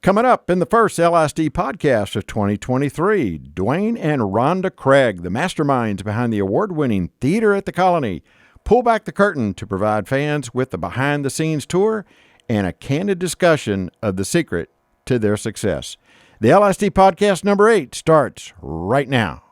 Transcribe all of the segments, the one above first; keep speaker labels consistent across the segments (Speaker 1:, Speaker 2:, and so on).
Speaker 1: Coming up in the first LISD podcast of 2023, Dwayne and Ronda Craig, the masterminds behind the award-winning Theater at the Colony, pull back the curtain to provide fans with the behind-the-scenes tour and a candid discussion of the secret to their success. The LISD podcast number 8 starts right now.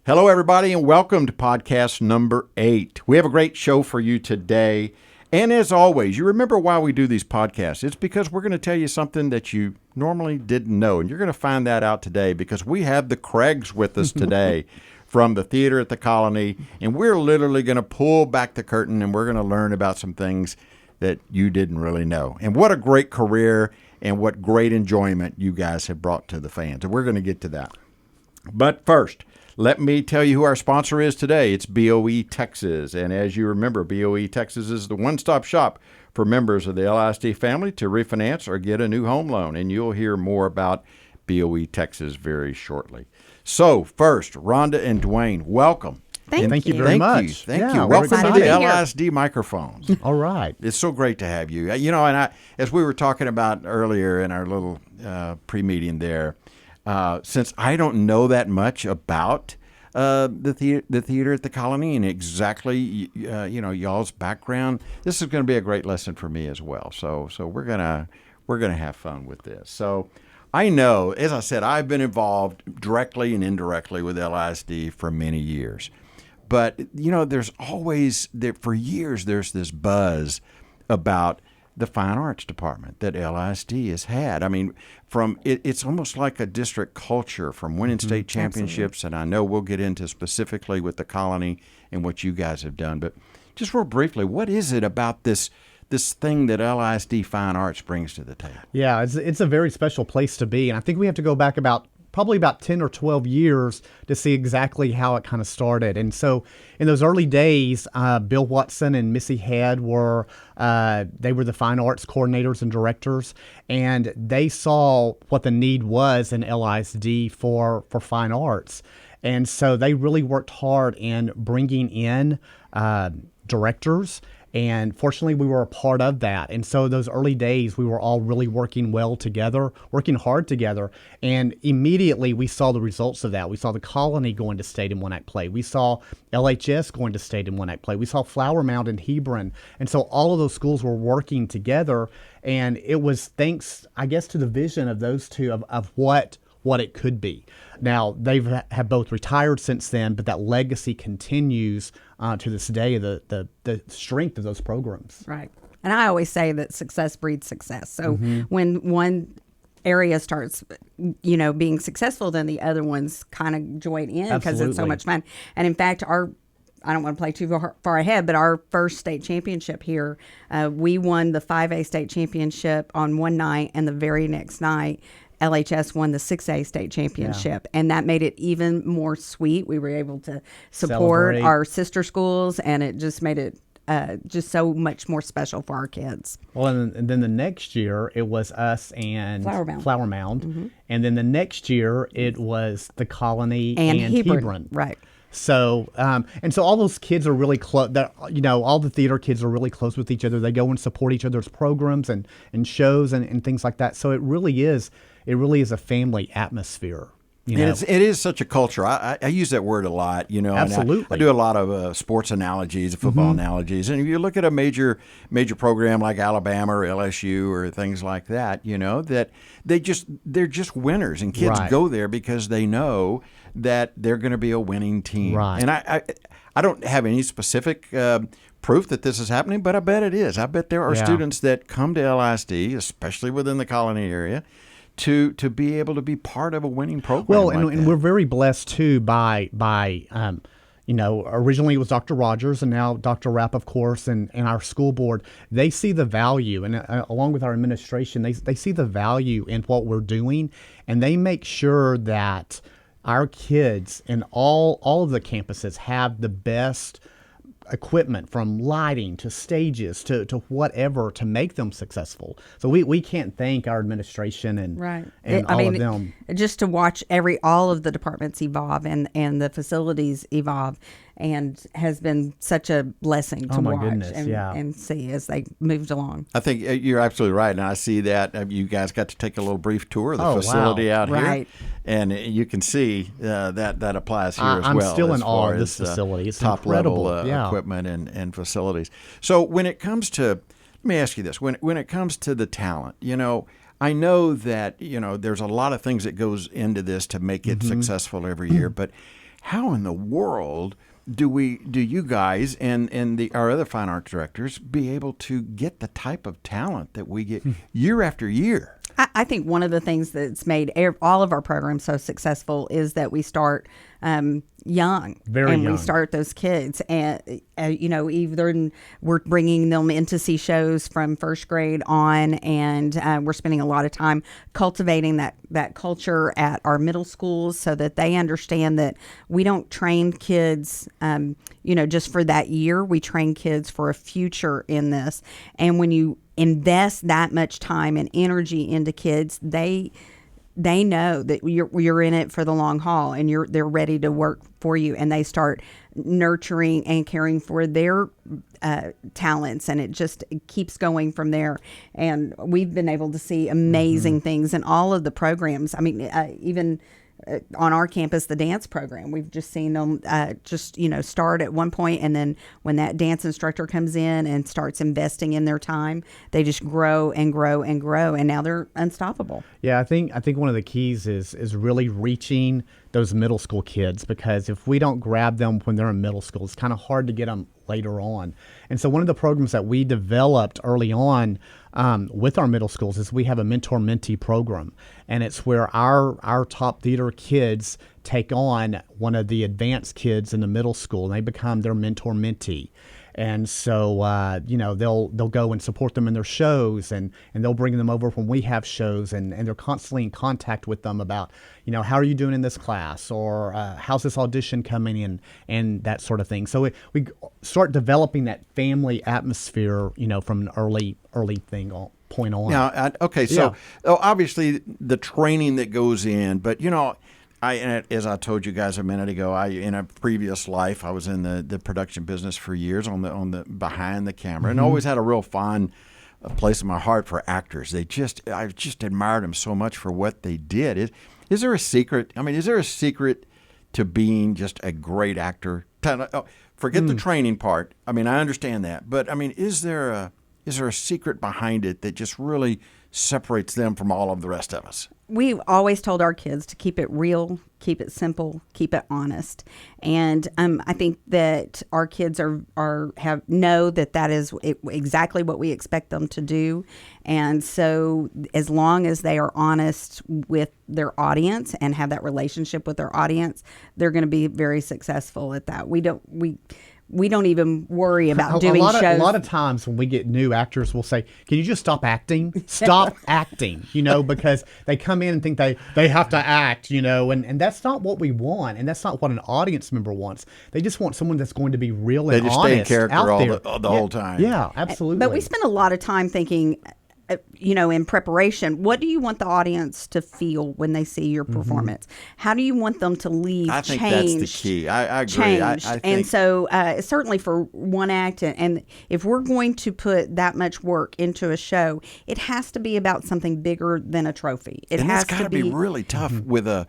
Speaker 1: Hello, everybody, and welcome to podcast number 8. We have a great show for you today. And as always, you remember why we do these podcasts. It's because we're going to tell you something that you normally didn't know. And you're going to find that out today because we have the Craigs with us today from the Theater at the Colony. And we're literally going to pull back the curtain and we're going to learn about some things that you didn't really know. And what a great career and what great enjoyment you guys have brought to the fans. And we're going to get to that. But first, let me tell you who our sponsor is today. It's BOE Texas. And as you remember, BOE Texas is the one-stop shop for members of the LISD family to refinance or get a new home loan. And you'll hear more about BOE Texas very shortly. So first, Rhonda and Dwayne, welcome.
Speaker 2: Thank you
Speaker 3: very much.
Speaker 1: Thank you. Welcome to the LISD microphones.
Speaker 3: All right.
Speaker 1: It's so great to have you. You know, and as we were talking about earlier in our little pre-meeting there, since I don't know that much about the theater at the Colony and exactly y'all's background, this is going to be a great lesson for me as well. So we're gonna have fun with this. So I know, as I said, I've been involved directly and indirectly with LISD for many years, but there's always for years there's this buzz about the fine arts department that LISD has had. I mean, it's almost like a district culture from winning state championships, absolutely. And I know we'll get into specifically with the Colony and what you guys have done. But just real briefly, what is it about this thing that LISD Fine Arts brings to the table?
Speaker 3: Yeah, it's a very special place to be, and I think we have to go back probably about 10 or 12 years to see exactly how it kind of started. And so in those early days, Bill Watson and Missy Head were the fine arts coordinators and directors, and they saw what the need was in LISD for fine arts. And so they really worked hard in bringing in directors. And fortunately, we were a part of that. And so those early days, we were all really working well together, working hard together. And immediately, we saw the results of that. We saw the Colony going to state and one-act play. We saw LHS going to state and one-act play. We saw Flower Mound and Hebron. And so all of those schools were working together. And it was thanks, I guess, to the vision of those two of what it could be. Now, they have both retired since then, but that legacy continues to this day, the strength of those programs.
Speaker 2: Right. And I always say that success breeds success. So when one area starts, being successful, then the other ones kind of join in because it's so much fun. And in fact, I don't want to play too far ahead, but our first state championship here, we won the 5A state championship on one night, and the very next night, LHS won the 6A state championship, and that made it even more sweet. We were able to support our sister schools, and it just made it just so much more special for our kids.
Speaker 3: Well, and then the next year, it was us and Flower Mound. And then the next year, it was the Colony and Hebron.
Speaker 2: Right.
Speaker 3: So, and so all those kids are really close. All the theater kids are really close with each other. They go and support each other's programs and shows and things like that. So it really is a family atmosphere.
Speaker 1: And it is such a culture. I use that word a lot,
Speaker 3: Absolutely.
Speaker 1: And I do a lot of sports analogies, football analogies. And if you look at a major program like Alabama or LSU or things like that, that they're just winners, and kids go there because they know that they're going to be a winning team.
Speaker 3: Right.
Speaker 1: And I don't have any specific proof that this is happening, but I bet it is. I bet there are students that come to LISD, especially within the Colony area, to be able to be part of a winning program.
Speaker 3: Well, and we're very blessed too by originally it was Dr. Rogers and now Dr. Rapp, of course, and our school board. They see the value, and along with our administration, they see the value in what we're doing, and they make sure that our kids in all of the campuses have the best equipment, from lighting to stages to whatever, to make them successful. So we can't thank our administration and all of them.
Speaker 2: Just to watch all of the departments evolve and the facilities evolve, and has been such a blessing to watch and see as they moved along.
Speaker 1: I think you're absolutely right, and I see that. You guys got to take a little brief tour of the facility out here, and you can see that applies here as well.
Speaker 3: I'm still in awe of this facility. It's
Speaker 1: top
Speaker 3: incredible.
Speaker 1: level equipment and facilities. So when it comes to, let me ask you this: when it comes to the talent, I know that there's a lot of things that goes into this to make it successful every year, but how in the world do you guys and our other fine arts directors be able to get the type of talent that we get year after year?
Speaker 2: I think one of the things that's made all of our programs so successful is that we start young.
Speaker 3: Very young.
Speaker 2: We start those kids, and either we're bringing them in to see shows from first grade on, and we're spending a lot of time cultivating that culture at our middle schools so that they understand that we don't train kids just for that year. We train kids for a future in this, and when you invest that much time and energy into kids, they know that you're in it for the long haul, and they're ready to work for you, and they start nurturing and caring for their talents, and it keeps going from there. And we've been able to see amazing things in all of the programs. I mean, even on our campus, the dance program, we've just seen them start at one point, and then when that dance instructor comes in and starts investing in their time, they just grow and grow and grow, and now they're unstoppable.
Speaker 3: Yeah, I think one of the keys is really reaching those middle school kids, because if we don't grab them when they're in middle school, it's kind of hard to get them later on. And so one of the programs that we developed early on with our middle schools is we have a mentor-mentee program, and it's where our top theater kids take on one of the advanced kids in the middle school, and they become their mentor-mentee. And so, they'll go and support them in their shows, and they'll bring them over when we have shows, and they're constantly in contact with them about, how are you doing in this class, or how's this audition coming in, and that sort of thing. So we start developing that family atmosphere, from an early point on.
Speaker 1: Now, so obviously the training that goes in, but as I told you guys a minute ago, in a previous life, I was in the production business for years on the behind the camera, and always had a real fond place in my heart for actors. I just admired them so much for what they did. Is there a secret? I mean, is there a secret to being just a great actor? Forget the training part. I mean, I understand that, but I mean, is there a secret behind it that just really separates them from all of the rest of us?
Speaker 2: We've always told our kids to keep it real, keep it simple, keep it honest, and I think that our kids know that is exactly what we expect them to do. And so, as long as they are honest with their audience and have that relationship with their audience, they're going to be very successful at that. We don't even worry about doing shows.
Speaker 3: A lot of times when we get new actors, we'll say, can you just stop acting? Stop acting, because they come in and think they have to act, and that's not what we want, and that's not what an audience member wants. They just want someone that's going to be real and honest.
Speaker 1: They just stay in character the whole time.
Speaker 3: Yeah, absolutely.
Speaker 2: But we spend a lot of time thinking, in preparation, what do you want the audience to feel when they see your performance? How do you want them to leave changed?
Speaker 1: I think that's the key. I agree. I think.
Speaker 2: And so certainly for one act, and if we're going to put that much work into a show, it has to be about something bigger than a trophy.
Speaker 1: It's got to be really tough with a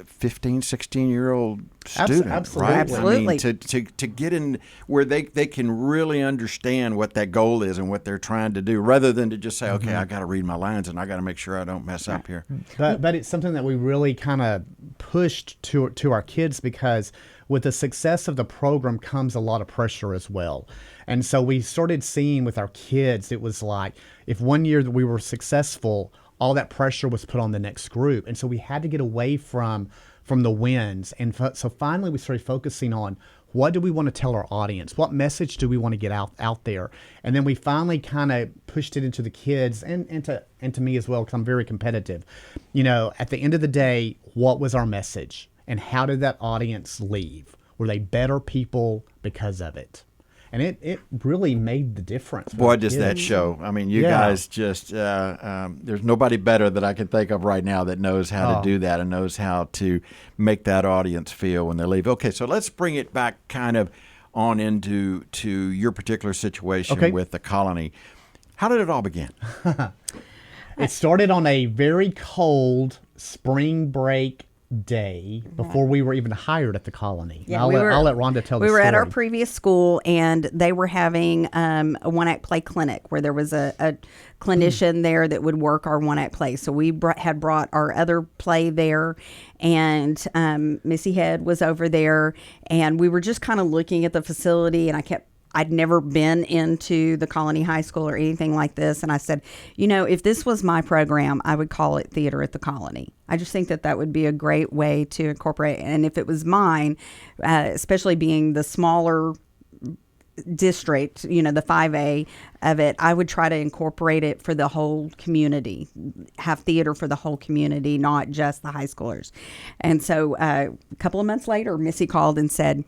Speaker 1: 15, 16-year-old student,
Speaker 3: absolutely.
Speaker 1: right?
Speaker 2: Absolutely.
Speaker 1: I mean, to get in where they can really understand what that goal is and what they're trying to do, rather than to just say, okay, I got to read my lines and I got to make sure I don't mess up here.
Speaker 3: But it's something that we really kind of pushed to our kids, because with the success of the program comes a lot of pressure as well. And so we started seeing with our kids, it was like, if one year that we were successful, all that pressure was put on the next group. And so we had to get away from the wins. And so finally we started focusing on, what do we want to tell our audience? What message do we want to get out there? And then we finally kind of pushed it into the kids and to me as well, because I'm very competitive. At the end of the day, what was our message? And how did that audience leave? Were they better people because of it? And it really made the difference.
Speaker 1: Boy, does that show. I mean, you guys just, there's nobody better that I can think of right now that knows how to do that and knows how to make that audience feel when they leave. Okay, so let's bring it back kind of on into your particular situation with the colony. How did it all begin?
Speaker 3: It started on a very cold spring break day before we were even hired at the colony.
Speaker 2: Yeah,
Speaker 3: I'll let Rhonda tell the story.
Speaker 2: We were at our previous school, and they were having a one-act play clinic where there was a clinician there that would work our one-act play. So we had brought our other play there, and Missy Head was over there, and we were just kind of looking at the facility, and I'd never been into the Colony High School or anything like this. And I said, if this was my program, I would call it Theater at the Colony. I just think that would be a great way to incorporate. And if it was mine, especially being the smaller district, the 5A of it, I would try to incorporate it for the whole community, have theater for the whole community, not just the high schoolers. And so a couple of months later, Missy called and said,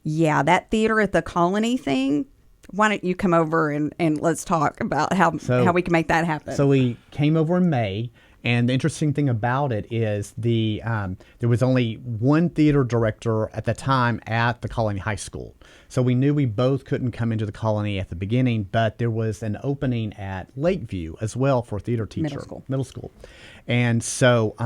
Speaker 2: yeah, that Theater at the Colony thing, why don't you come over and let's talk about how we can make that happen.
Speaker 3: So we came over in May, and the interesting thing about it is there was only one theater director at the time at the Colony High School. So we knew we both couldn't come into the Colony at the beginning, but there was an opening at Lakeview as well for a theater teacher. Middle school. And so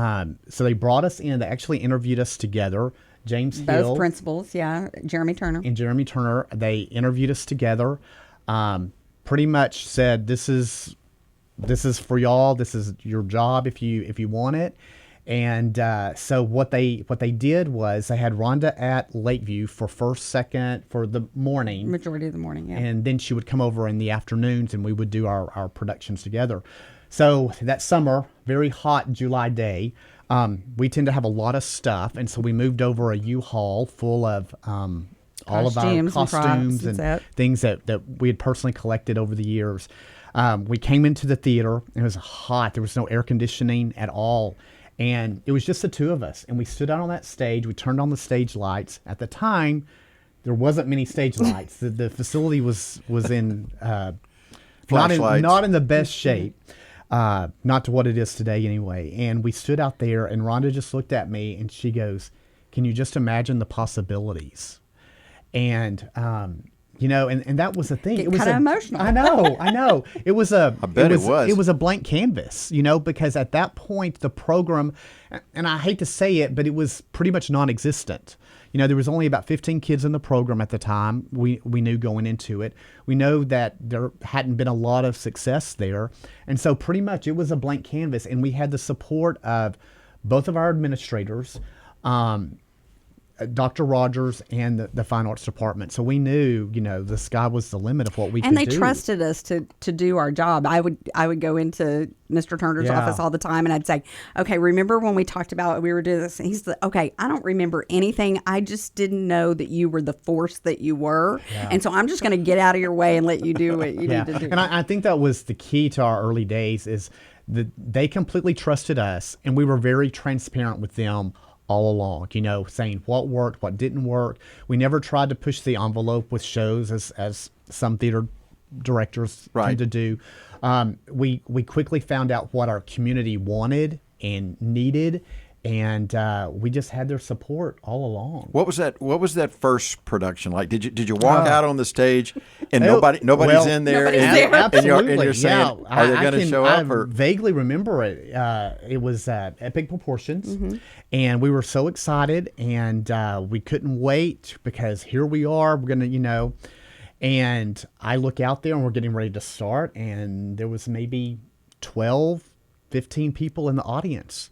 Speaker 3: they brought us in. They actually interviewed us together. James Hill.
Speaker 2: Both principals, Jeremy Turner.
Speaker 3: And Jeremy Turner. They interviewed us together. Pretty much said, this is for y'all. This is your job if you want it. And so what they did was they had Rhonda at Lakeview for first, second, for the morning.
Speaker 2: Majority of the morning, yeah.
Speaker 3: And then she would come over in the afternoons, and we would do our productions together. So that summer, very hot July day, we tend to have a lot of stuff, and so we moved over a U-Haul full of all of our costumes and things that we had personally collected over the years. We came into the theater, and it was hot. There was no air conditioning at all, and it was just the two of us. And we stood out on that stage. We turned on the stage lights. At the time, there wasn't many stage lights. The facility was in not in the best shape. Not to what it is today anyway. And we stood out there, and Rhonda just looked at me, and she goes, "Can you just imagine the possibilities?" And and that was the thing.
Speaker 2: It was kind of emotional.
Speaker 3: I know. It was
Speaker 1: I bet it was.
Speaker 3: It was a blank canvas, because at that point the program, and I hate to say it, but it was pretty much non-existent. There was only about 15 kids in the program at the time. We knew going into it. We know that there hadn't been a lot of success there. And so pretty much it was a blank canvas. And we had the support of both of our administrators, Dr. Rogers and the Fine Arts Department. So we knew, the sky was the limit of what we could do.
Speaker 2: And they trusted us to do our job. I would go into Mr. Turner's office all the time, and I'd say, okay, remember when we talked about we were doing this? And he's like, okay, I don't remember anything. I just didn't know that you were the force that you were. Yeah. And so I'm just going to get out of your way and let you do what you need to do.
Speaker 3: And I think that was the key to our early days is that they completely trusted us, and we were very transparent with them all along, saying what worked, what didn't work. We never tried to push the envelope with shows as some theater directors tend to do. We quickly found out what our community wanted and needed, and we just had their support all along.
Speaker 1: What was that first production like? Did you walk out on the stage and nobody's in there?
Speaker 3: Absolutely.
Speaker 1: And you're saying, are they going to show up?
Speaker 3: I vaguely remember it. It was Epic Proportions, and we were so excited, and we couldn't wait because here we are. We're going to, and I look out there, and we're getting ready to start, and there was maybe 12, 15 people in the audience.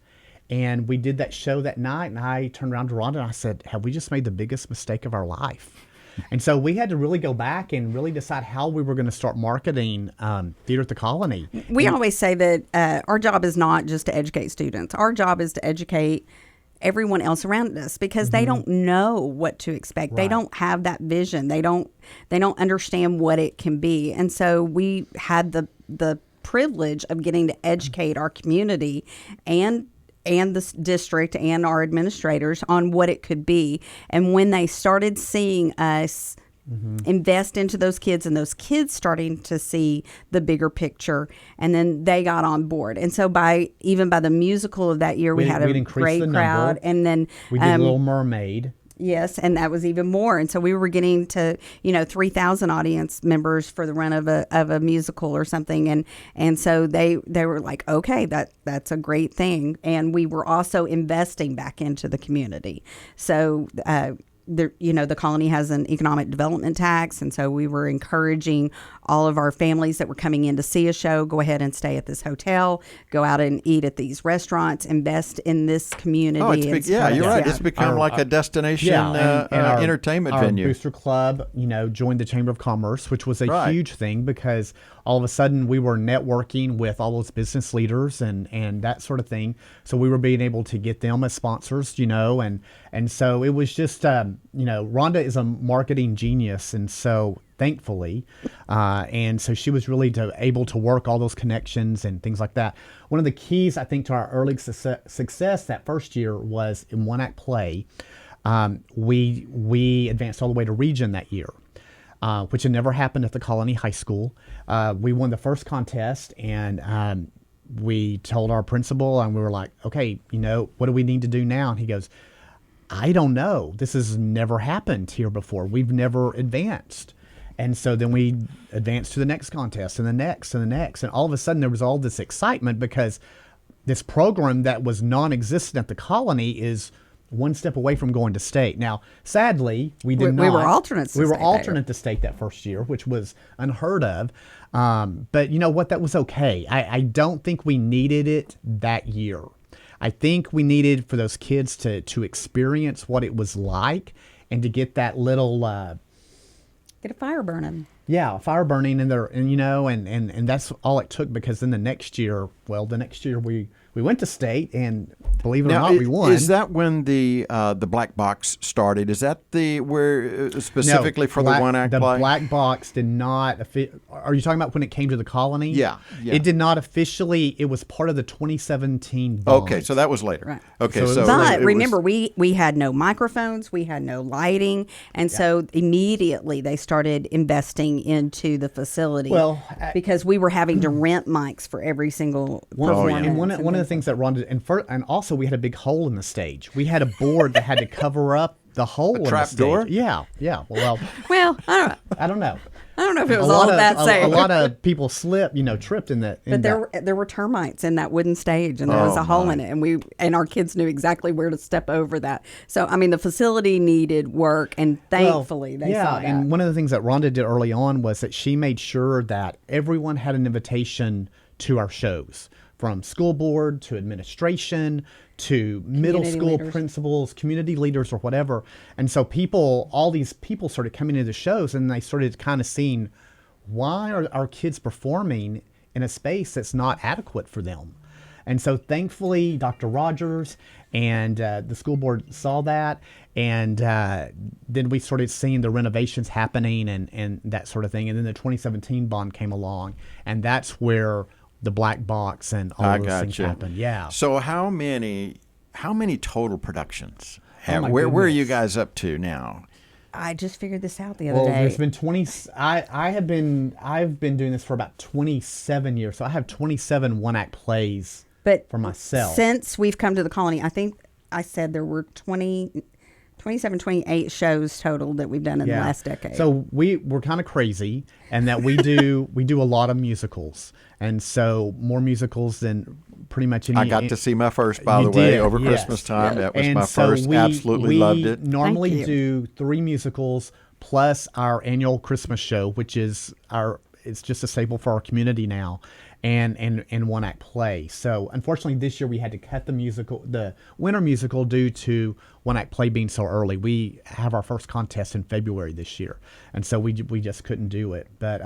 Speaker 3: And we did that show that night, and I turned around to Rhonda and I said, have we just made the biggest mistake of our life? And so we had to really go back and really decide how we were going to start marketing Theater at the Colony.
Speaker 2: We always say that our job is not just to educate students. Our job is to educate everyone else around us because they don't know what to expect. Right. They don't have that vision. They don't understand what it can be. And so we had the privilege of getting to educate our community and and the district and our administrators on what it could be. And when they started seeing us invest into those kids, and those kids starting to see the bigger picture, and then they got on board. And so by the musical of that year, we had a great crowd. And then
Speaker 3: we did Little Mermaid.
Speaker 2: Yes, and that was even more. And so we were getting to 3,000 audience members for the run of a musical or something. And so they were like, okay, that's a great thing. And we were also investing back into the community. So the colony has an economic development tax, and so we were encouraging all of our families that were coming in to see a show, go ahead and stay at this hotel, go out and eat at these restaurants, invest in this community.
Speaker 1: Oh, you're right. It's become like a destination entertainment venue.
Speaker 3: Our booster club, joined the Chamber of Commerce, which was a huge thing because all of a sudden we were networking with all those business leaders and that sort of thing. So we were being able to get them as sponsors, and so it was just, Rhonda is a marketing genius. And so thankfully, and so she was really able to work all those connections and things like that. One of the keys, I think, to our early success that first year was in one act play. We advanced all the way to region that year. Which had never happened at the Colony High School. We won the first contest, and we told our principal, and we were like, okay, what do we need to do now? And he goes, I don't know. This has never happened here before. We've never advanced. And so then we advanced to the next contest and the next and the next. And all of a sudden there was all this excitement because this program that was non-existent at the Colony is one step away from going to state. Now, sadly, we did not.
Speaker 2: We were alternates.
Speaker 3: We were alternate to state that first year, which was unheard of. But you know what? That was okay. I don't think we needed it that year. I think we needed for those kids to experience what it was like and to get that little
Speaker 2: get a fire burning.
Speaker 3: Yeah, fire burning in there, and that's all it took, because then the next year we went to state, and believe it or not, we won.
Speaker 1: Is that when the black box started? Is that specifically for the one act play?
Speaker 3: The black box did not. Are you talking about when it came to the Colony?
Speaker 1: Yeah.
Speaker 3: It did not officially. It was part of the 2017 bond.
Speaker 1: Okay, so that was later.
Speaker 2: Right.
Speaker 1: Okay,
Speaker 2: but remember, we had no microphones, we had no lighting, and so immediately they started investing into the facility.
Speaker 3: Well,
Speaker 2: because we were having to rent mics for every single performance.
Speaker 3: And one of the things that Rhonda and also we had a big hole in the stage. We had a board that had to cover up the hole in the
Speaker 1: trap
Speaker 3: stage.
Speaker 1: door?
Speaker 3: Yeah. Well,
Speaker 2: I don't know.
Speaker 3: I don't know.
Speaker 2: If it was all that safe.
Speaker 3: A lot of people tripped in that.
Speaker 2: But there were termites in that wooden stage, and there was a hole in it, and our kids knew exactly where to step over that. So the facility needed work, and thankfully they saw that.
Speaker 3: Yeah, and one of the things that Rhonda did early on was that she made sure that everyone had an invitation to our shows, from school board to administration to middle school principals, community leaders, or whatever. And so all these people started coming into the shows, and they started kind of seeing, why are our kids performing in a space that's not adequate for them? And so thankfully, Dr. Rogers and the school board saw that, and then we started seeing the renovations happening and that sort of thing. And then the 2017 bond came along, and that's where the black box and all those things happened. Yeah.
Speaker 1: So how many total productions?
Speaker 3: Where
Speaker 1: are you guys up to now?
Speaker 2: I just figured this out the other day.
Speaker 3: There's been 20. I've been doing this for about 27 years, so I have 27 one act plays.
Speaker 2: But
Speaker 3: for myself,
Speaker 2: since we've come to the Colony, I think I said there were 27, 28 shows total that we've done in the last decade.
Speaker 3: So we're kind of crazy, and that we do a lot of musicals, and so more musicals than pretty much any.
Speaker 1: I got to see my first, by the way, over Christmas time. That was my first. Absolutely loved it.
Speaker 3: We normally do 3 musicals plus our annual Christmas show, which is it's just a staple for our community now. And one act play. So unfortunately this year we had to cut the winter musical due to one act play being so early. We have our first contest in February this year, and so we just couldn't do it. But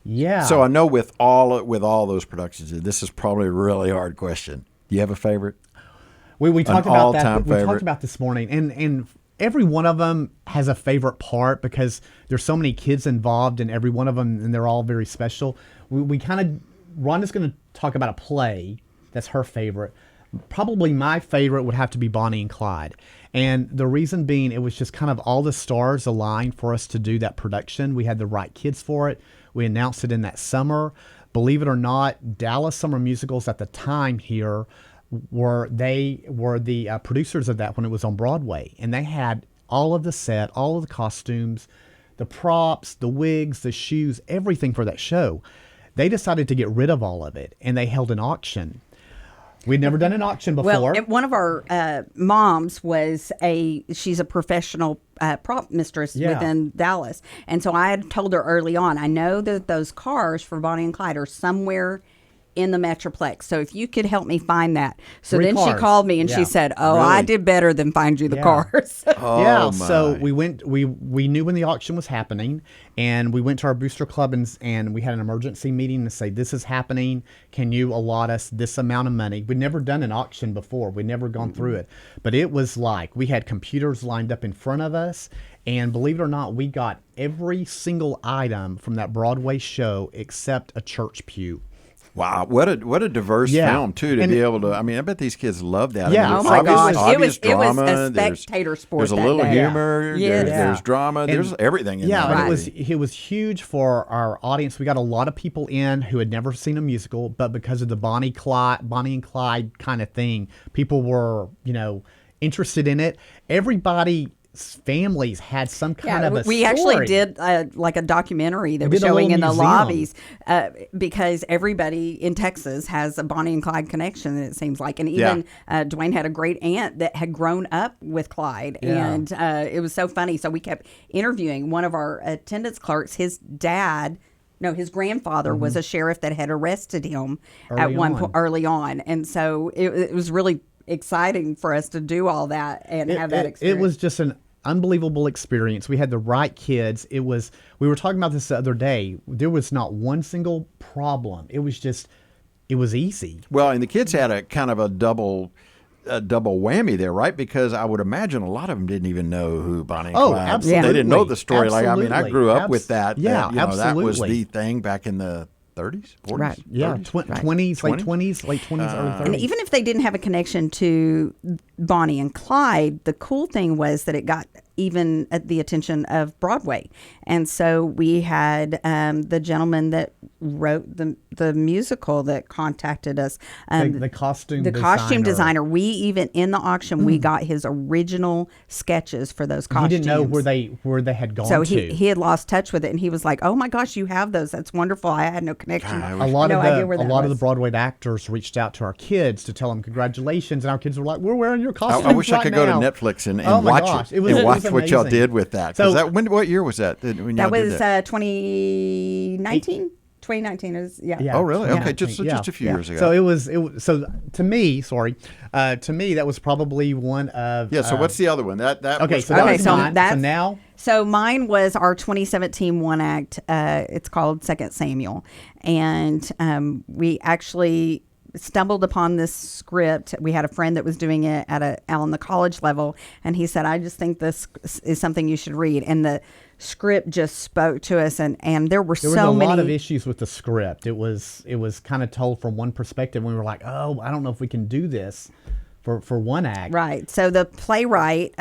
Speaker 3: yeah.
Speaker 1: So I know with all those productions, this is probably a really hard question. Do you have a favorite?
Speaker 3: We talked about that. We talked about this morning, and every one of them has a favorite part because there's so many kids involved in every one of them, and they're all very special. We kind of. Rhonda's going to talk about a play that's her favorite. Probably my favorite would have to be Bonnie and Clyde. And the reason being, it was just kind of all the stars aligned for us to do that production. We had the right kids for it. We announced it in that summer. Believe it or not, Dallas Summer Musicals at the time here were the producers of that when it was on Broadway. And they had all of the set, all of the costumes, the props, the wigs, the shoes, everything for that show. They decided to get rid of all of it, and they held an auction. We'd never done an auction before.
Speaker 2: Well, one of our moms she's a professional prop mistress within Dallas. And so I had told her early on, I know that those cars for Bonnie and Clyde are somewhere in the Metroplex. So if you could help me find that. So
Speaker 3: Three
Speaker 2: then
Speaker 3: cars.
Speaker 2: she called me and she said, "Oh,
Speaker 1: Really?
Speaker 2: I did better than find you the cars."
Speaker 1: Oh,
Speaker 3: so
Speaker 1: my.
Speaker 3: we went. We knew when the auction was happening, and we went to our booster club and we had an emergency meeting to say, "This is happening. Can you allot us this amount of money?" We'd never done an auction before. We'd never gone through it, but it was like we had computers lined up in front of us, and believe it or not, we got every single item from that Broadway show except a church pew.
Speaker 1: Wow, what a diverse film too to be able to. I mean, I bet these kids love that.
Speaker 3: Yeah.
Speaker 1: I mean,
Speaker 2: Oh my gosh,
Speaker 1: obvious
Speaker 2: it was
Speaker 1: drama.
Speaker 2: a spectator sport.
Speaker 1: There's a
Speaker 2: that
Speaker 1: little
Speaker 2: day.
Speaker 1: humor.
Speaker 2: Yes.
Speaker 1: There's drama. There's everything in
Speaker 3: Yeah,
Speaker 1: there.
Speaker 3: and it was huge for our audience. We got a lot of people in who had never seen a musical, but because of the Bonnie and Clyde kind of thing, people were interested in it. Everybody's families had some kind of a
Speaker 2: we
Speaker 3: story.
Speaker 2: actually did like a documentary that was
Speaker 3: did a
Speaker 2: showing
Speaker 3: little
Speaker 2: in the
Speaker 3: museum.
Speaker 2: lobbies because everybody in Texas has a Bonnie and Clyde connection, it seems like. And even Dwayne had a great aunt that had grown up with Clyde.
Speaker 3: Yeah.
Speaker 2: And it was so funny. So we kept interviewing one of our attendance clerks. His grandfather was a sheriff that had arrested him at one point early on. And so it was really exciting for us to do all that and have that experience.
Speaker 3: It was just an unbelievable experience. We had the right kids. We were talking about this the other day. There was not one single problem. It was easy.
Speaker 1: Well, and the kids had a kind of a double whammy there, right? Because I would imagine a lot of them didn't even know who Bonnie and Clyde.
Speaker 3: Absolutely.
Speaker 1: They didn't know the story.
Speaker 3: Absolutely.
Speaker 1: Like, I grew up with that.
Speaker 3: Yeah,
Speaker 1: that was
Speaker 3: absolutely.
Speaker 1: the thing back in the 30s, 40s,
Speaker 2: Right.
Speaker 3: Yeah,
Speaker 1: 30s?
Speaker 3: 20s, late 20s, early 30s.
Speaker 2: And even if they didn't have a connection to Bonnie and Clyde, the cool thing was that it got even at the attention of Broadway. And so we had the gentleman that wrote the musical that contacted us.
Speaker 3: The costume
Speaker 2: designer. We even, in the auction, we got his original sketches for those costumes.
Speaker 3: He didn't know where they had gone
Speaker 2: So
Speaker 3: to.
Speaker 2: he had lost touch with it, and he was like, "Oh my gosh, you have those? That's wonderful. I had no connection.
Speaker 3: A lot
Speaker 2: idea where
Speaker 3: of
Speaker 2: that
Speaker 3: the
Speaker 2: was."
Speaker 3: Broadway actors reached out to our kids to tell them congratulations, and our kids were like, "We're wearing your costumes
Speaker 1: I wish I
Speaker 3: right
Speaker 1: could go to
Speaker 3: now."
Speaker 1: Netflix and
Speaker 3: Oh my
Speaker 1: watch
Speaker 3: gosh.
Speaker 1: it
Speaker 3: It was
Speaker 1: and watch what y'all
Speaker 3: amazing.
Speaker 1: did with that.
Speaker 3: So-
Speaker 1: What year was that? When
Speaker 2: That
Speaker 1: y'all did
Speaker 2: was 2019. 2019 is
Speaker 1: Oh, really?
Speaker 3: Yeah.
Speaker 1: Okay, just a few years ago.
Speaker 3: So it was so to me, that was probably one of
Speaker 1: So what's the other one? That
Speaker 3: okay.
Speaker 1: was
Speaker 3: So that
Speaker 2: Okay,
Speaker 3: was
Speaker 2: so
Speaker 3: mine.
Speaker 2: that's-
Speaker 3: So now
Speaker 2: So mine was our 2017 one act. It's called Second Samuel, and we actually stumbled upon this script. We had a friend that was doing it on the college level, and he said, "I just think this is something you should read." And the script just spoke to us, and there were
Speaker 3: there
Speaker 2: so
Speaker 3: was a
Speaker 2: many
Speaker 3: lot of issues with the script. It was kind of told from one perspective. And we were like, "Oh, I don't know if we can do this for one act."
Speaker 2: Right. So the playwright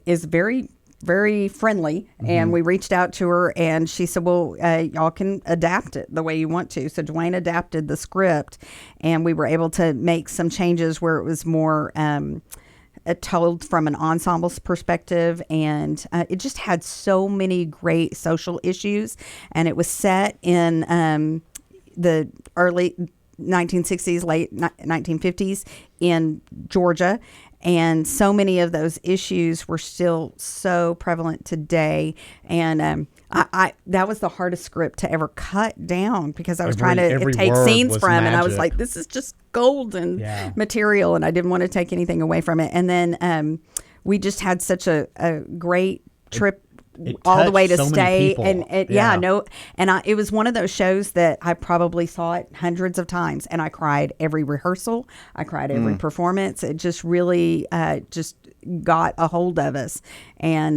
Speaker 2: is very, very friendly, and we reached out to her, and she said, "Well, y'all can adapt it the way you want to." So Dwayne adapted the script, and we were able to make some changes where it was more told from an ensemble's perspective, and it just had so many great social issues, and it was set in the early 1960s, late 1950s in Georgia. And so many of those issues were still so prevalent today. And I that was the hardest script to ever cut down, because I was trying to take
Speaker 3: word
Speaker 2: scenes
Speaker 3: was
Speaker 2: from, and I was
Speaker 3: magic.
Speaker 2: like, this is just golden material, and I didn't want to take anything away from it. And then we just had such a great trip all the way to
Speaker 3: touched so
Speaker 2: stay,
Speaker 3: many people.
Speaker 2: and it was one of those shows that I probably saw it hundreds of times, and I cried every rehearsal, I cried every performance. It just really just got a hold of us, and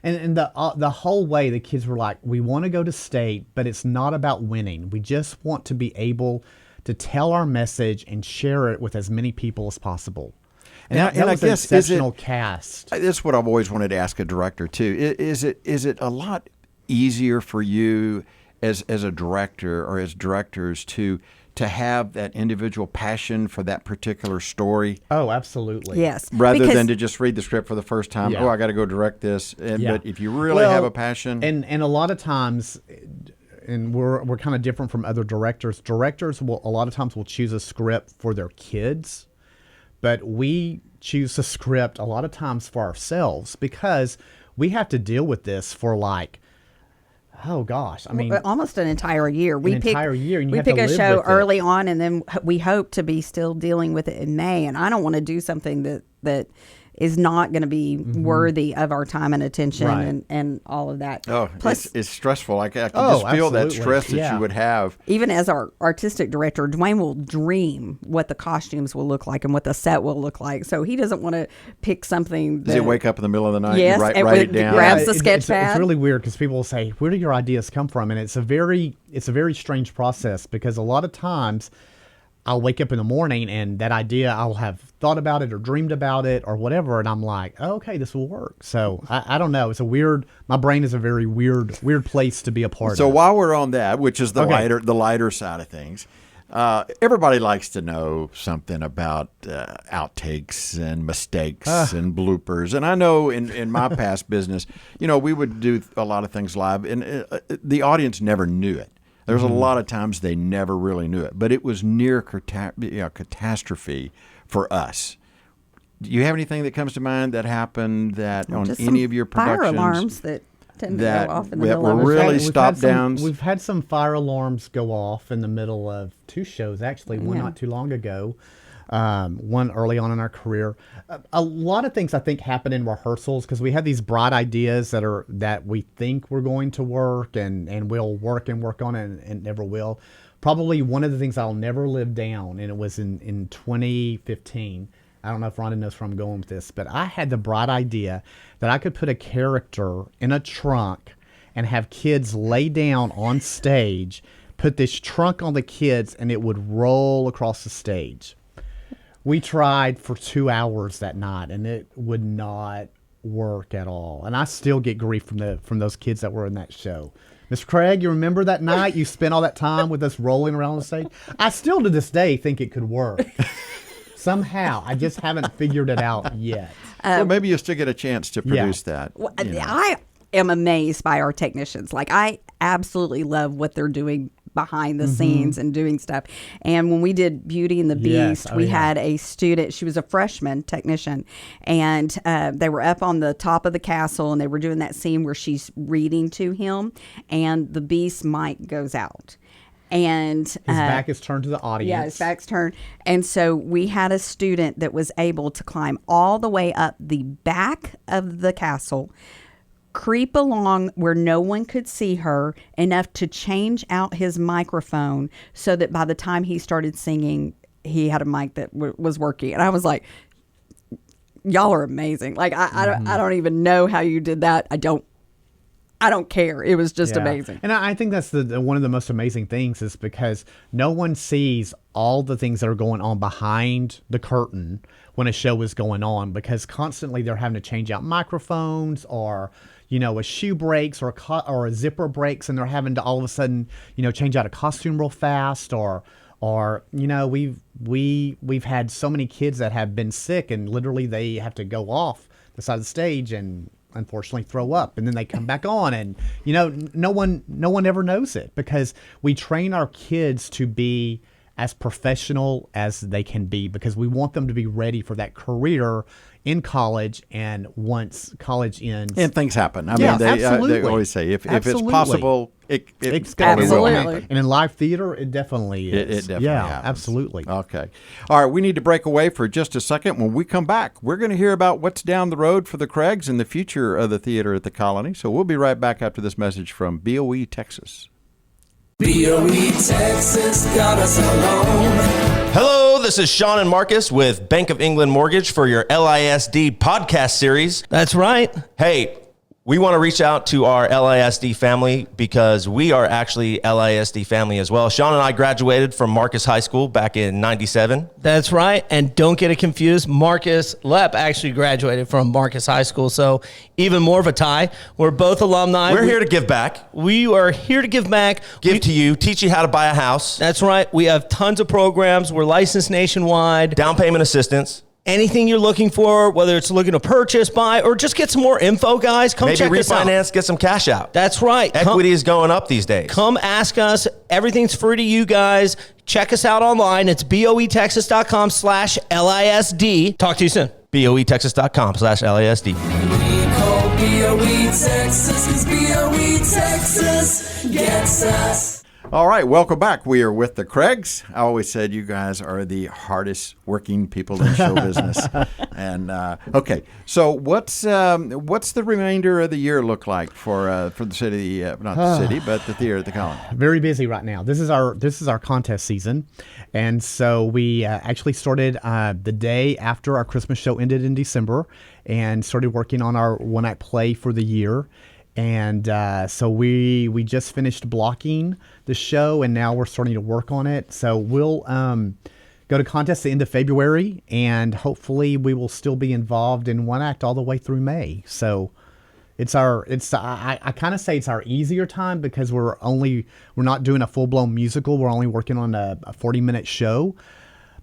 Speaker 3: the whole way the kids were like, "We want to go to state, but it's not about winning. We just want to be able to tell our message and share it with as many people as possible. And that
Speaker 1: I
Speaker 3: was an
Speaker 1: guess,
Speaker 3: exceptional cast.
Speaker 1: This is what I've always wanted to ask a director too. Is it a lot easier for you as a director or as directors to have that individual passion for that particular story?
Speaker 3: Oh, absolutely.
Speaker 2: Yes.
Speaker 1: Rather than to just read the script for the first time.
Speaker 3: Yeah.
Speaker 1: Oh, I got to go direct this.
Speaker 3: Yeah.
Speaker 1: But if you really have a passion,
Speaker 3: and a lot of times, and we're kind of different from other directors. Directors will a lot of times will choose a script for their kids, but we choose a script a lot of times for ourselves because we have to deal with this for like, oh gosh, I mean,
Speaker 2: almost an entire year.
Speaker 3: And you
Speaker 2: pick
Speaker 3: have
Speaker 2: a
Speaker 3: to
Speaker 2: show
Speaker 3: live with
Speaker 2: early on, and then we hope to be still dealing with it in May. And I don't want to do something that is not going to be worthy of our time and attention
Speaker 3: Right.
Speaker 2: and all of that.
Speaker 1: oh,
Speaker 2: Plus,
Speaker 1: it's stressful. I can
Speaker 3: Oh,
Speaker 1: just feel that
Speaker 3: absolutely.
Speaker 1: stress that
Speaker 3: Yeah.
Speaker 1: you would have.
Speaker 2: even as our artistic director, Dwayne will dream what the costumes will look like and what the set will look like. So he doesn't want to pick something.
Speaker 1: Does he wake up in the middle of the night
Speaker 2: Yes,
Speaker 1: and
Speaker 2: and
Speaker 1: write it down?
Speaker 2: grabs the
Speaker 3: it's-
Speaker 2: sketch
Speaker 3: it's
Speaker 2: pad.
Speaker 3: really weird because people will say, "Where do your ideas come from?" And it's a very strange process because a lot of times I'll wake up in the morning and that idea I'll have thought about it or dreamed about it or whatever, and I'm like, oh, okay, this will work. So I don't know. It's a weird. My brain is a very weird place to be a part
Speaker 1: So
Speaker 3: of.
Speaker 1: while we're on that, which is the
Speaker 3: Okay.
Speaker 1: lighter side of things, everybody likes to know something about outtakes and mistakes and bloopers. And I know in my past business, we would do a lot of things live, and the audience never knew it. There's a lot of times they never really knew it, but it was near catastrophe for us. Do you have anything that comes to mind that happened that on
Speaker 2: just
Speaker 1: any
Speaker 2: some
Speaker 1: of your
Speaker 2: fire
Speaker 1: productions
Speaker 2: alarms that tend to
Speaker 1: that-
Speaker 2: go off in the
Speaker 1: that
Speaker 2: middle of
Speaker 1: were
Speaker 2: a show.
Speaker 1: really
Speaker 3: We've
Speaker 1: stop
Speaker 3: had some-
Speaker 1: downs?
Speaker 3: We've had some fire alarms go off in the middle of 2 shows, actually, one
Speaker 2: Yeah.
Speaker 3: not too long ago, one early on in our career. A lot of things I think happen in rehearsals because we have these bright ideas that we think we're going to work and we'll work on it and never will. Probably one of the things I'll never live down, and it was in 2015. I don't know if Rhonda knows where I'm going with this, but I had the bright idea that I could put a character in a trunk and have kids lay down on stage, put this trunk on the kids, and it would roll across the stage. We tried for 2 hours that night, and it would not work at all. And I still get grief from those kids that were in that show. Mr. Craig, you remember that night you spent all that time with us rolling around on the stage? I still to this day think it could work. Somehow, I just haven't figured it out yet.
Speaker 1: well, maybe you'll still get a chance to produce that.
Speaker 2: Well, I am amazed by our technicians. Like, I absolutely love what they're doing behind the scenes and doing stuff. And when we did Beauty and the
Speaker 3: Yes.
Speaker 2: Beast,
Speaker 3: Oh,
Speaker 2: we
Speaker 3: yeah.
Speaker 2: had a student, she was a freshman technician, and they were up on the top of the castle and they were doing that scene where she's reading to him and the Beast mic goes out. And
Speaker 3: His back is turned to the audience.
Speaker 2: yeah, his back's turned. And so we had a student that was able to climb all the way up the back of the castle, creep along where no one could see her enough to change out his microphone so that by the time he started singing, he had a mic that was working. And I was like, y'all are amazing. Like, I don't even know how you did that. I don't care. It was just
Speaker 3: Yeah.
Speaker 2: amazing.
Speaker 3: And I think that's the one of the most amazing things is because no one sees all the things that are going on behind the curtain when a show is going on, because constantly they're having to change out microphones or, a shoe breaks or a zipper breaks, and they're having to all of a sudden, change out a costume real fast or we've had so many kids that have been sick and literally they have to go off the side of the stage and unfortunately throw up, and then they come back on, and no one ever knows it because we train our kids to be as professional as they can be because we want them to be ready for that career in college and once college ends.
Speaker 1: And things happen. I
Speaker 3: Yeah,
Speaker 1: mean, they
Speaker 3: absolutely.
Speaker 1: always say if it's
Speaker 3: Absolutely.
Speaker 1: possible, it
Speaker 3: It's
Speaker 1: probably will
Speaker 2: Absolutely.
Speaker 1: happen.
Speaker 3: And in live theater, it definitely
Speaker 1: It
Speaker 3: is.
Speaker 1: definitely
Speaker 3: yeah,
Speaker 1: happens.
Speaker 3: absolutely.
Speaker 1: Okay. All right, we need to break away for just a second. When we come back, we're going to hear about what's down the road for the Craigs and the future of the theater at the Colony. So we'll be right back after this message from BOE Texas.
Speaker 4: BOE Texas got us alone.
Speaker 5: Hello, this is Sean and Marcus with Bank of England Mortgage for your LISD podcast series.
Speaker 6: That's right.
Speaker 5: Hey, We want to reach out to our LISD family because we are actually LISD family as well. Sean and I graduated from Marcus High School back in 97.
Speaker 6: That's right. And don't get it confused. Marcus Lepp actually graduated from Marcus High School. So even more of a tie. We're both alumni.
Speaker 5: We're here to give back.
Speaker 6: We are here to give back.
Speaker 5: Give to you, teach you how to buy a house.
Speaker 6: That's right. We have tons of programs. We're licensed nationwide.
Speaker 5: Down payment assistance.
Speaker 6: Anything you're looking for, whether it's looking to purchase, buy, or just get some more info, guys, come
Speaker 5: Maybe
Speaker 6: check us out.
Speaker 5: refinance, get some cash out.
Speaker 6: That's right.
Speaker 5: Equity is going up these days.
Speaker 6: Come ask us. Everything's free to you guys. Check us out online. It's boetexas.com/LISD. Talk to you soon.
Speaker 5: boetexas.com/LISD.
Speaker 4: We call BOE Texas, 'cause BOE Texas gets us.
Speaker 1: All right, welcome back. We are with the Craigs. I always said you guys are the hardest working people in show business. And okay, so what's the remainder of the year look like for the city? Not the city, but the theater at the Colony.
Speaker 3: Very busy right now. This is our contest season, and so we actually started the day after our Christmas show ended in December, and started working on our one-act play for the year. And so we just finished blocking the show, and now we're starting to work on it. So we'll go to contest the end of February, and hopefully we will still be involved in one act all the way through May. So I kind of say it's our easier time because we're not doing a full-blown musical. We're only working on a 40-minute show.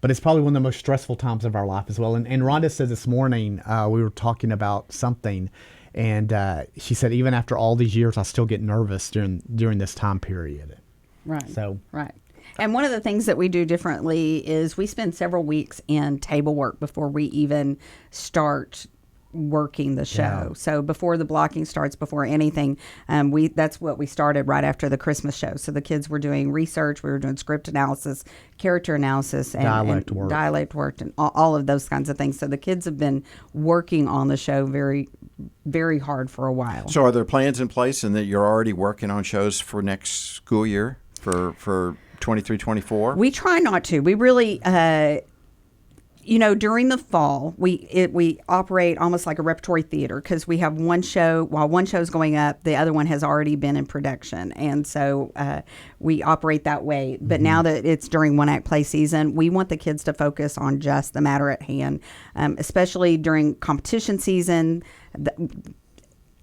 Speaker 3: But it's probably one of the most stressful times of our life as well. And Rhonda said this morning, we were talking about something, and she said, even after all these years, I still get nervous during this time period.
Speaker 2: Right.
Speaker 3: So
Speaker 2: right. And one of the things that we do differently is we spend several weeks in table work before we even start working the show.
Speaker 3: Yeah.
Speaker 2: So before the blocking starts, before anything, that's what we started right after the Christmas show. So the kids were doing research, we were doing script analysis, character analysis, and dialect work, and all of those kinds of things. So the kids have been working on the show very, very hard for a while.
Speaker 1: So are there plans in place and that you're already working on shows for next school year for 23-24?
Speaker 2: We try not to. We really, during the fall, we operate almost like a repertory theater because we have one show. While one show is going up, the other one has already been in production, and so we operate that way. But now that it's during one-act play season, we want the kids to focus on just the matter at hand, especially during competition season.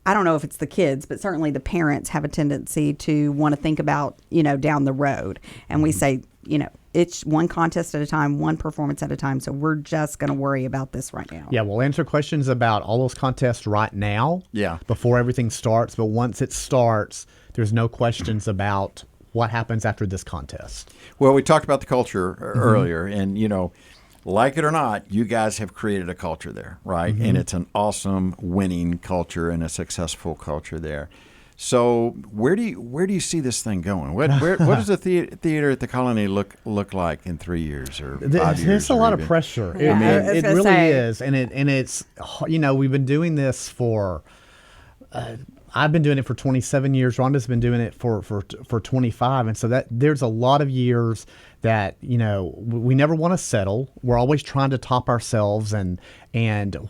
Speaker 2: I don't know if it's the kids, but certainly the parents have a tendency to want to think about, down the road. And we say, it's one contest at a time, one performance at a time. So we're just going to worry about this right now.
Speaker 3: yeah, we'll answer questions about all those contests right now.
Speaker 1: Yeah.
Speaker 3: Before everything starts. But once it starts, there's no questions about what happens after this contest.
Speaker 1: Well, we talked about the culture earlier, and like it or not, you guys have created a culture there, right? And it's an awesome winning culture and a successful culture there. So where do you see this thing going? What does the theater at the Colony look like in 3 years or 5 years?
Speaker 3: There's a lot of pressure.
Speaker 2: Yeah,
Speaker 3: It really is, and it's we've been doing this for. I've been doing it for 27 years. Rhonda's been doing it for 25, and so that there's a lot of years that we never want to settle. We're always trying to top ourselves, and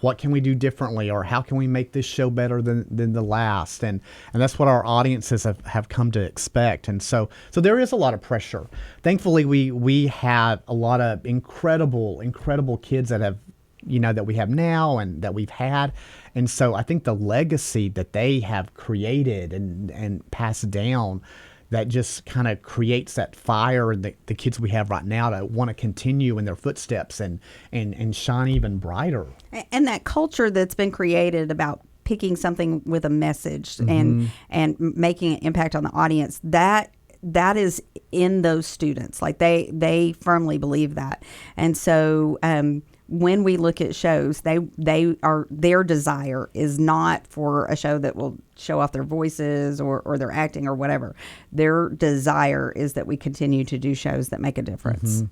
Speaker 3: what can we do differently, or how can we make this show better than the last, and that's what our audiences have come to expect. And so there is a lot of pressure. Thankfully, we have a lot of incredible kids that have that we have now and that we've had. And so I think the legacy that they have created and passed down, that just kind of creates that fire in the kids we have right now to want to continue in their footsteps and shine even brighter.
Speaker 2: And that culture that's been created about picking something with a message and making an impact on the audience, that is in those students. Like they firmly believe that. And so when we look at shows, their desire is not for a show that will show off their voices or their acting or whatever. Their desire is that we continue to do shows that make a difference.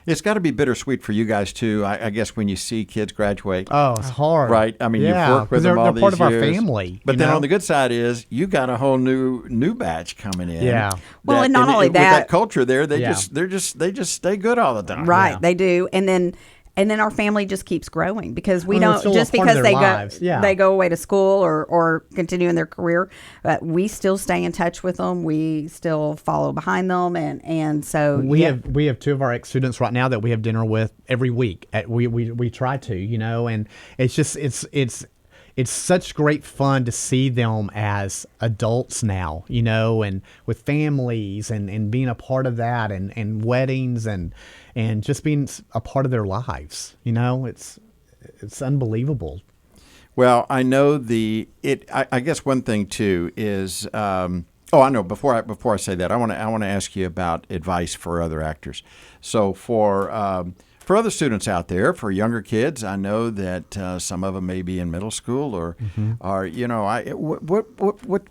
Speaker 1: It's got to be bittersweet for you guys too, I guess, when you see kids graduate.
Speaker 3: Oh, it's hard,
Speaker 1: right? I mean, you've worked with them all these years.
Speaker 3: They're part of our family.
Speaker 1: But then on the good side is you got a whole new batch coming in.
Speaker 3: Yeah.
Speaker 2: Well, and not only
Speaker 1: with
Speaker 2: that,
Speaker 1: that culture there, they just stay good all the time.
Speaker 2: Right, they do, and then and then our family just keeps growing because we
Speaker 3: Well, it's
Speaker 2: don't
Speaker 3: still a
Speaker 2: just
Speaker 3: part of
Speaker 2: because
Speaker 3: their
Speaker 2: they
Speaker 3: lives.
Speaker 2: go
Speaker 3: Yeah.
Speaker 2: they go away to school or continue in their career, but we still stay in touch with them. We still follow behind them, and so
Speaker 3: We have two of our ex-students right now that we have dinner with every week. We try to, and it's just it's such great fun to see them as adults now, and with families and being a part of that and weddings and just being a part of their lives. It's unbelievable.
Speaker 1: Well, I know I guess one thing too is. I know. Before I say that, I want to ask you about advice for other actors. So for other students out there, for younger kids, I know that some of them may be in middle school or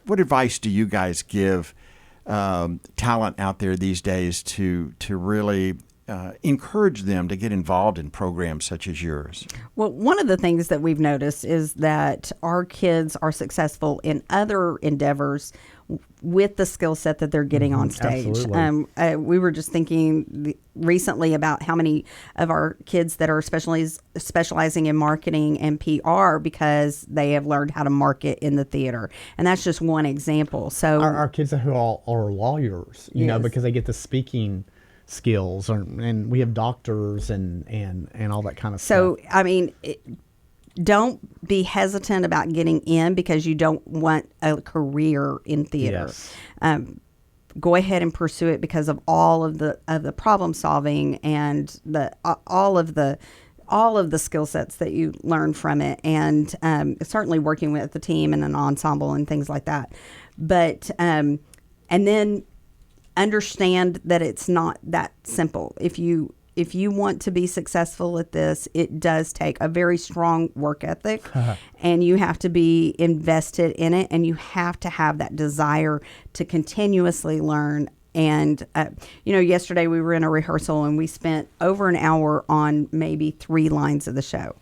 Speaker 1: what advice do you guys give talent out there these days to really encourage them to get involved in programs such as yours?
Speaker 2: Well, one of the things that we've noticed is that our kids are successful in other endeavors with the skill set that they're getting on stage.
Speaker 3: Absolutely.
Speaker 2: We were just thinking recently about how many of our kids that are specializing in marketing and PR because they have learned how to market in the theater. And that's just one example. So
Speaker 3: Our kids who are lawyers,
Speaker 2: Yes.
Speaker 3: because they get the speaking skills, and we have doctors and all that kind of
Speaker 2: So,
Speaker 3: stuff.
Speaker 2: I mean, don't be hesitant about getting in because you don't want a career in theater.
Speaker 3: Yes.
Speaker 2: Go ahead and pursue it because of all of the problem solving and all of the skill sets that you learn from it, and certainly working with the team and an ensemble and things like that. But and then understand that it's not that simple. If you want to be successful at this, it does take a very strong work ethic and you have to be invested in it, and you have to have that desire to continuously learn. And, yesterday we were in a rehearsal and we spent over an hour on maybe 3 lines of the show.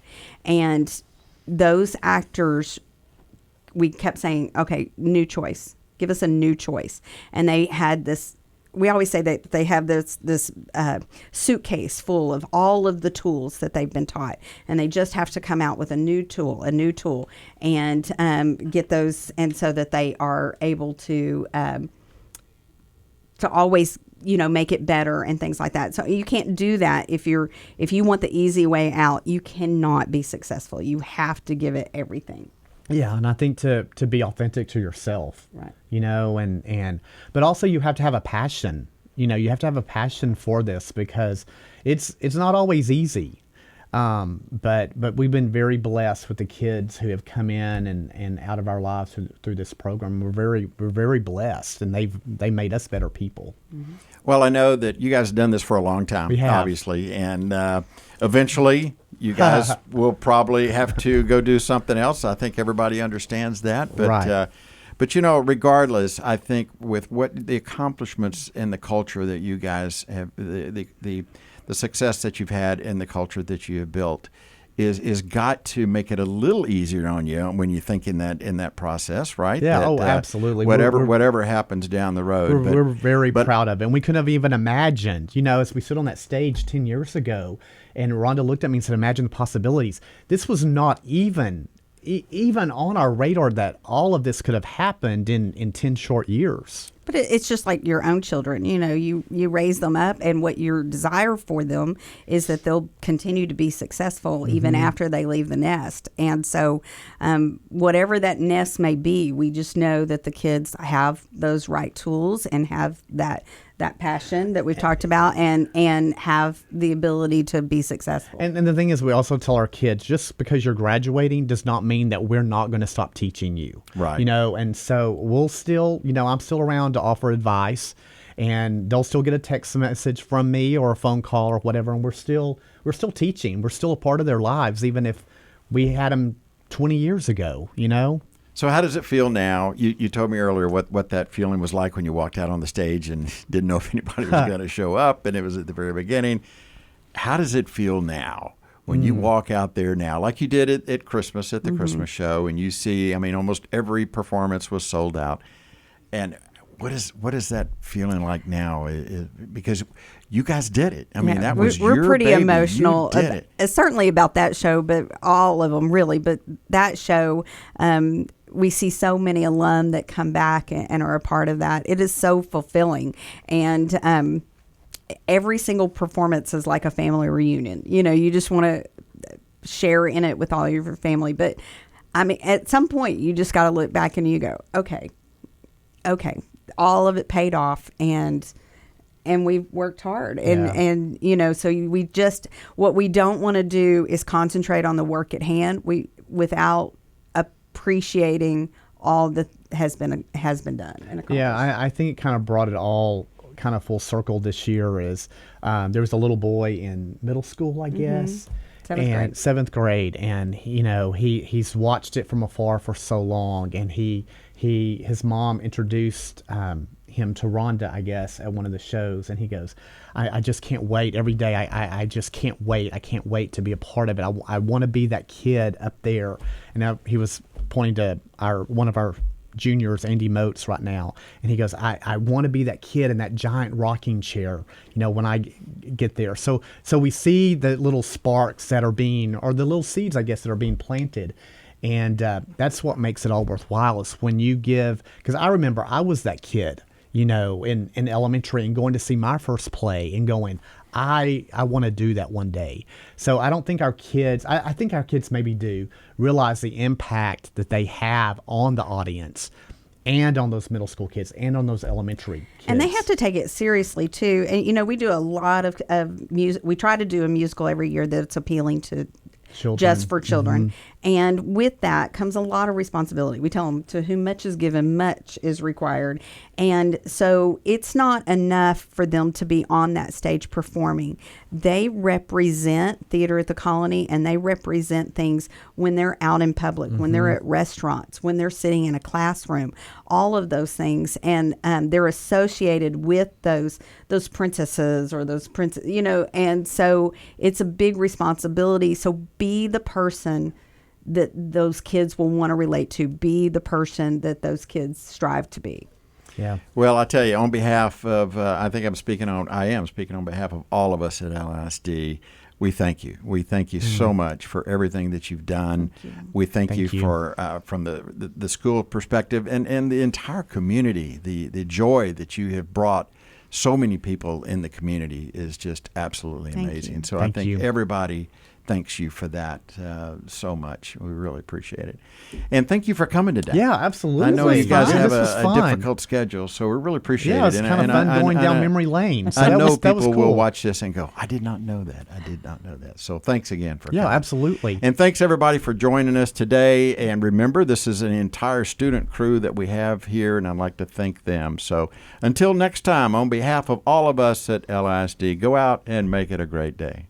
Speaker 2: And those actors, we kept saying, okay, new choice. Give us a new choice. And they had this. We always say that they have this suitcase full of all of the tools that they've been taught, and they just have to come out with a new tool, and get those, and so that they are able to always make it better and things like that. So you can't do that if you want the easy way out. You cannot be successful. You have to give it everything.
Speaker 3: Yeah, and I think to be authentic to yourself,
Speaker 2: Right.
Speaker 3: But also you have to have a passion. You have to have a passion for this because it's not always easy. But we've been very blessed with the kids who have come in and out of our lives through this program. We're very blessed, and they made us better people.
Speaker 2: Mm-hmm.
Speaker 1: Well, I know that you guys have done this for a long time,
Speaker 3: We have.
Speaker 1: obviously, and eventually you guys will probably have to go do something else. I think everybody understands that. But,
Speaker 3: Right.
Speaker 1: but regardless, I think with what the accomplishments and the culture that you guys have, the success that you've had and the culture that you have built is got to make it a little easier on you when you think in that process, right?
Speaker 3: Yeah,
Speaker 1: That,
Speaker 3: absolutely.
Speaker 1: Whatever happens down the road.
Speaker 3: We're very proud of it. And we couldn't have even imagined, as we stood on that stage 10 years ago, and Rhonda looked at me and said, imagine the possibilities. This was not even on our radar that all of this could have happened in 10 short years.
Speaker 2: But it's just like your own children. You raise them up, and what your desire for them is that they'll continue to be successful even after they leave the nest. And so whatever that nest may be, we just know that the kids have those right tools and have that passion that we've talked about, and have the ability to be successful.
Speaker 3: And the thing is, we also tell our kids, just because you're graduating does not mean that we're not going to stop teaching you.
Speaker 1: Right.
Speaker 3: And so we'll still, I'm still around to offer advice, and they'll still get a text message from me or a phone call or whatever. And we're still teaching. We're still a part of their lives, even if we had them 20 years ago,
Speaker 1: So how does it feel now? You told me earlier what that feeling was like when you walked out on the stage and didn't know if anybody was going to show up, and it was at the very beginning. How does it feel now when you walk out there now, like you did at Christmas, at the Christmas show, and you see, almost every performance was sold out. And what is that feeling like now? Because you guys did it. I mean, that was
Speaker 2: we're
Speaker 1: your
Speaker 2: pretty
Speaker 1: baby.
Speaker 2: emotional.
Speaker 1: You did it.
Speaker 2: Certainly about that show, but all of them really. But that show, we see so many alum that come back and are a part of that. It is so fulfilling, and every single performance is like a family reunion. You know, you just want to share in it with all of your family. But I mean, at some point, you just got to look back and you go, okay, all of it paid off, and we've worked hard, and you know, so we just, what we don't want to do is concentrate on the work at hand. Without appreciating all that has been done and accomplished.
Speaker 3: Yeah, I think it kind of brought it all kind of full circle this year. Is there was a little boy in middle school, I guess, seventh grade, and you know, he's watched it from afar for so long, and his mom introduced him to Rhonda, I guess, at one of the shows, and he goes, I just can't wait. Every day I just can't wait. I can't wait to be a part of it. I want to be that kid up there. And now he was pointing to one of our juniors, Andy Motes, right now, and he goes, I want to be that kid in that giant rocking chair, you know, when I get there. So we see the little sparks that are being, or the little seeds, I guess, that are being planted. And that's what makes it all worthwhile, is when you give, because I remember I was that kid, you know, in elementary, and going to see my first play and going, I want to do that one day. So I don't think our kids, I think our kids maybe do realize the impact that they have on the audience and on those middle school kids and on those elementary kids.
Speaker 2: And they have to take it seriously too. And you know, we do a lot of music. We try to do a musical every year that's appealing to
Speaker 3: children.
Speaker 2: Just for children. And with that comes a lot of responsibility. We tell them, to whom much is given, much is required. And so it's not enough for them to be on that stage performing. They represent theater at the Colony, and they represent things when they're out in public, when they're at restaurants, when they're sitting in a classroom, all of those things. And they're associated with those princesses or those princes, you know, and so it's a big responsibility. So be the person that those kids will want to relate to. Be the person that those kids strive to be.
Speaker 3: Yeah.
Speaker 1: Well, I tell you, on behalf of, I am speaking on behalf of all of us at LISD. We thank you. We thank you so much for everything that you've done. We thank you for, from the school perspective and the entire community, the joy that you have brought so many people in the community is just absolutely amazing. So I think everybody thanks you for that so much. We really appreciate it. And thank you for coming today.
Speaker 3: Yeah, absolutely.
Speaker 1: I know you guys have a difficult schedule, so we really appreciate it.
Speaker 3: Yeah, it's kind of fun going down memory lane. So
Speaker 1: I know
Speaker 3: that was
Speaker 1: people
Speaker 3: cool.
Speaker 1: will watch this and go, I did not know that. I did not know that. So thanks again for coming.
Speaker 3: Yeah, absolutely.
Speaker 1: And thanks, everybody, for joining us today. And remember, this is an entire student crew that we have here, and I'd like to thank them. So until next time, on behalf of all of us at LISD, go out and make it a great day.